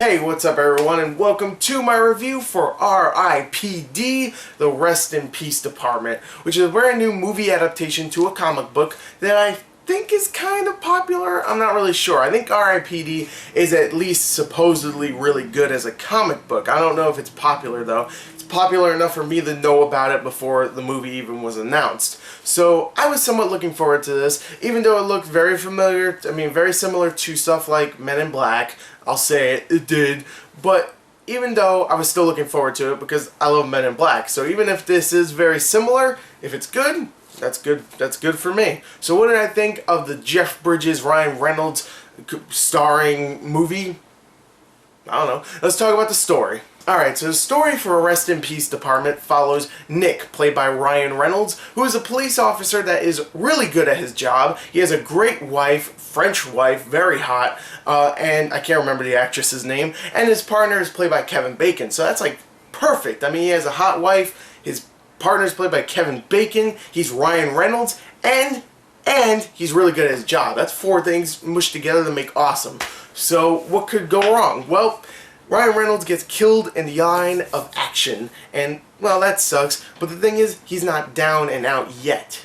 Hey, what's up everyone, and welcome to my review for R.I.P.D., the Rest in Peace Department, which is a brand new movie adaptation to a comic book that I think is kind of popular. I'm not really sure. I think R.I.P.D. is at least supposedly really good as a comic book. I don't know if it's popular though. It's popular enough for me to know about it before the movie even was announced. So I was somewhat looking forward to this, even though it looked very familiar, very similar to stuff like Men in Black. I'll say it did, but even though I was still looking forward to it because I love Men in Black. So even if this is very similar, if it's good, that's good for me. So what did I think of the Jeff Bridges, Ryan Reynolds starring movie? I don't know. Let's talk about the story. Alright, so the story for Rest in Peace Department follows Nick, played by Ryan Reynolds, who is a police officer that is really good at his job. He has a great wife, French wife, very hot, and I can't remember the actress's name, and his partner is played by Kevin Bacon, so that's like perfect. I mean, he has a hot wife, his partner is played by Kevin Bacon, he's Ryan Reynolds, and he's really good at his job. That's four things mushed together to make awesome. So what could go wrong? Well, Ryan Reynolds gets killed in the line of action, and, well, that sucks, but the thing is, he's not down and out yet.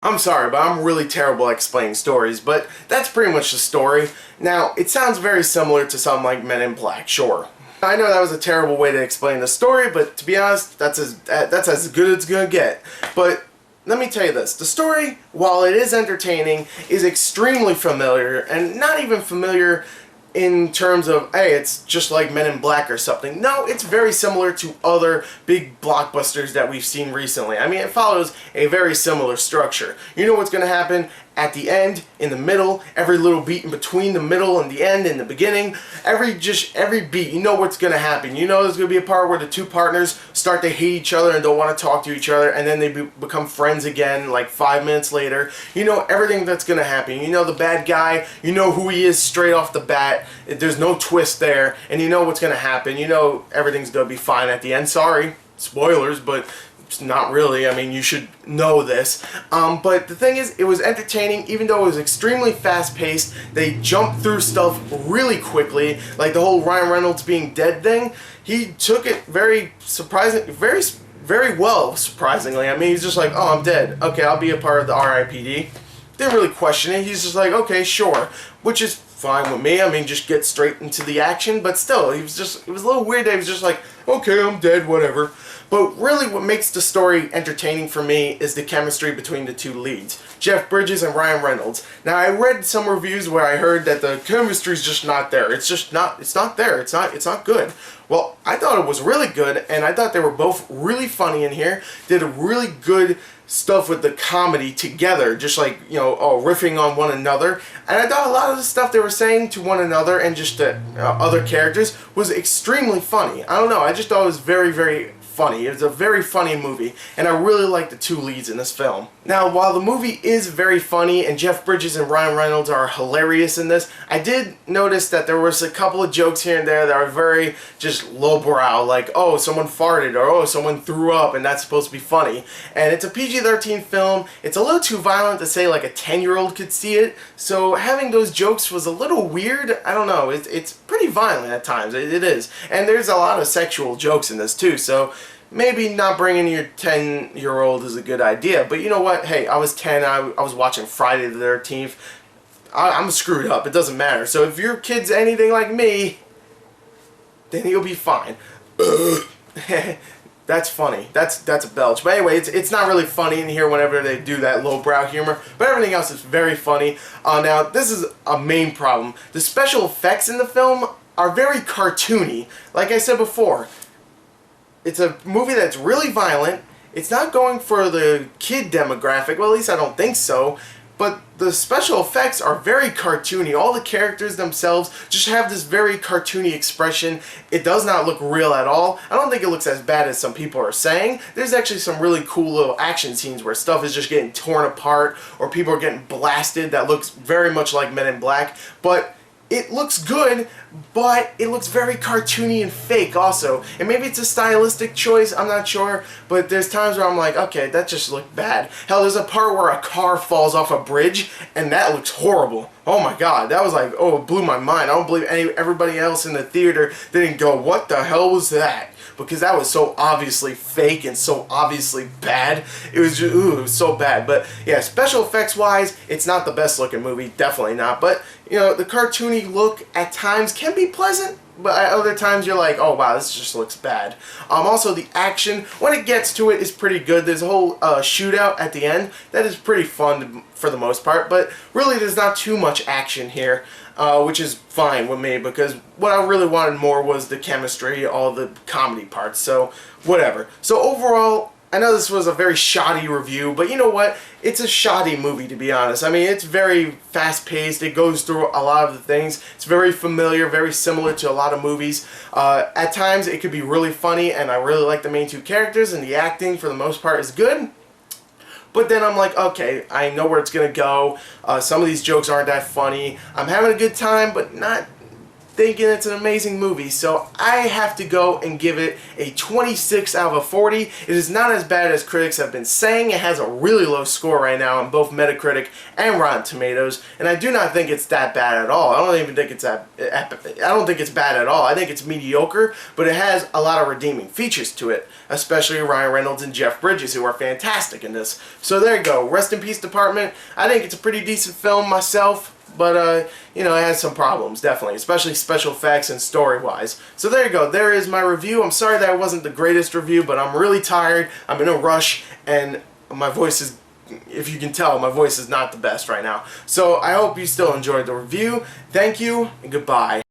I'm sorry, but I'm really terrible at explaining stories, but that's pretty much the story. Now, it sounds very similar to something like Men in Black, sure. I know that was a terrible way to explain the story, but to be honest, that's as good as it's gonna get. But let me tell you this, the story, while it is entertaining, is extremely familiar, and not even familiar in terms of, hey, it's just like Men in Black or something. No, it's very similar to other big blockbusters that we've seen recently. I mean, it follows a very similar structure. You know what's going to happen at the end, in the middle, every little beat in between the middle and the end and the beginning, every beat, you know what's going to happen. You know there's going to be a part where the two partners start to hate each other and don't want to talk to each other, and then they become friends again like 5 minutes later. You know everything that's going to happen. You know the bad guy, you know who he is straight off the bat, there's no twist there, and you know what's going to happen. You know everything's going to be fine at the end. Sorry, spoilers, but not really. I mean, you should know this. But the thing is, it was entertaining, even though it was extremely fast-paced. They jumped through stuff really quickly, like the whole Ryan Reynolds being dead thing. He took it very very well, surprisingly. I mean, he's just like, oh, I'm dead. Okay, I'll be a part of the R.I.P.D. Didn't really question it. He's just like, okay, sure, which is fine with me. I mean, just get straight into the action. But still, it was a little weird that he was just like, okay, I'm dead, whatever. But really what makes the story entertaining for me is the chemistry between the two leads, Jeff Bridges and Ryan Reynolds. Now, I read some reviews where I heard that the chemistry's just not there. It's not there. It's not good. Well, I thought it was really good, and I thought they were both really funny in here. Did a really good stuff with the comedy together, just like, you know, riffing on one another. And I thought a lot of the stuff they were saying to one another and just the other characters was extremely funny. I don't know, I just thought it was very, very funny. It was a very funny movie, and I really like the two leads in this film. Now, while the movie is very funny and Jeff Bridges and Ryan Reynolds are hilarious in this, I did notice that there was a couple of jokes here and there that are very just lowbrow, like, oh, someone farted, or oh, someone threw up, and that's supposed to be funny. And it's a PG-13 film. It's a little too violent to say like a 10-year-old could see it, so having those jokes was a little weird. I don't know, it's pretty violent at times, it is. And there's a lot of sexual jokes in this too, so maybe not bringing your 10-year-old is a good idea. But you know what? Hey, I was 10. I was watching Friday the 13th. I'm screwed up. It doesn't matter. So if your kid's anything like me, then he'll be fine. That's funny. That's a belch. But anyway, it's not really funny in here whenever they do that lowbrow humor. But everything else is very funny. Now, this is a main problem. The special effects in the film are very cartoony. Like I said before, it's a movie that's really violent. It's not going for the kid demographic. Well, at least I don't think so. But the special effects are very cartoony. All the characters themselves just have this very cartoony expression. It does not look real at all. I don't think it looks as bad as some people are saying. There's actually some really cool little action scenes where stuff is just getting torn apart or people are getting blasted that looks very much like Men in Black. But it looks good, but it looks very cartoony and fake also. And maybe it's a stylistic choice, I'm not sure, but there's times where I'm like, okay, that just looked bad. Hell, there's a part where a car falls off a bridge, and that looks horrible. Oh my god, that was like, oh, it blew my mind. I don't believe everybody else in the theater didn't go, what the hell was that? Because that was so obviously fake and so obviously bad. It was just, ooh, it was so bad. But yeah, special effects wise, it's not the best looking movie, definitely not. But you know, the cartoony look at times can be pleasant, but at other times you're like, oh wow, this just looks bad. Also, the action, when it gets to it, is pretty good. There's a whole shootout at the end that is pretty fun for the most part, but really there's not too much action here. Which is fine with me, because what I really wanted more was the chemistry, all the comedy parts, so whatever. So overall, I know this was a very shoddy review, but you know what? It's a shoddy movie, to be honest. I mean, it's very fast-paced. It goes through a lot of the things. It's very familiar, very similar to a lot of movies. At times, it could be really funny, and I really like the main two characters, and the acting, for the most part, is good. But then I'm like, okay, I know where it's going to go. Some of these jokes aren't that funny. I'm having a good time, but not thinking it's an amazing movie. So I have to go and give it a 26 out of 40. It is not as bad as critics have been saying. It has a really low score right now on both Metacritic and Rotten Tomatoes. And I do not think it's that bad at all. I don't even think it's that, I don't think it's bad at all. I think it's mediocre, but it has a lot of redeeming features to it, especially Ryan Reynolds and Jeff Bridges, who are fantastic in this. So there you go. Rest in peace, Department. I think it's a pretty decent film myself. But, you know, it has some problems, definitely, especially special effects and story-wise. So there you go. There is my review. I'm sorry that it wasn't the greatest review, but I'm really tired. I'm in a rush, and my voice is, if you can tell, my voice is not the best right now. So I hope you still enjoyed the review. Thank you, and goodbye.